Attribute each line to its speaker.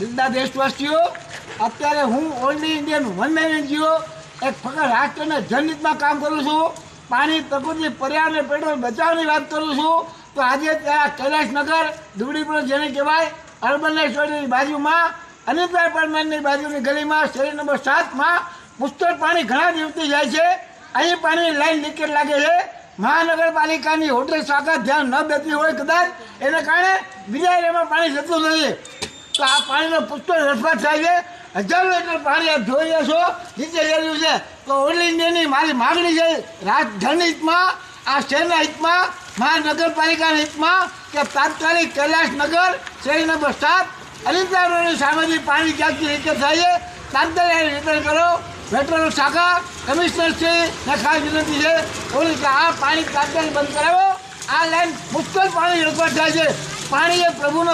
Speaker 1: દિલદાર દેશવાસીઓ, અત્યારે હું all Indian one man NGO એક ફક્ત રાષ્ટ્રના જનહિતમાં કામ કરું છું. પાણી, પ્રકૃતિ, પર્યાવરણ, પેટ્રોલ બચાવવાની વાત કરું છું. તો આજે ત્યાં કૈલાસનગર દુબળીપુર જેને કહેવાય અર્બન સોસાયટીની બાજુમાં અનિતા એપાર્ટમેન્ટની બાજુની ગલીમાં શેરી નંબર 7માં પુષ્કળ પાણી ઘણા દિવસથી જાય છે. અહીં પાણીની લાઈન લીકેજ લાગે છે. મહાનગરપાલિકાની હોટેલ શાખા ધ્યાન ન દેતી હોય કદાચ, એને કારણે બીજા એરિયામાં પાણી જતું નથી. તો આ પાણીનો પુષ્કળ રસપાટ થાય છે. હજારો લીટર પાણી આપ જોઈ રહ્યા છો નીચે રહ્યું છે. તો ઓલ ઇન્ડિયાની મારી માગણી છે રાજધાની હિતમાં, આ શહેરના હિતમાં, મહાનગરપાલિકાના હિતમાં કે તાત્કાલિક કૈલાસનગર શેરી નંબર 7 અનિતા રોડની સામેથી પાણી ક્યાંકથી લીકેજ થાય છે, તાત્કાલિક રિપેર કરો. વેટરનો શાખા કમિશનરશ્રીને ખાસ વિનંતી છે કે આ પાણી તાત્કાલિક બંધ કરાવો. આ લાઈન પુષ્કળ પાણી રસપાટ થાય છે. પાણી એ પ્રભુનો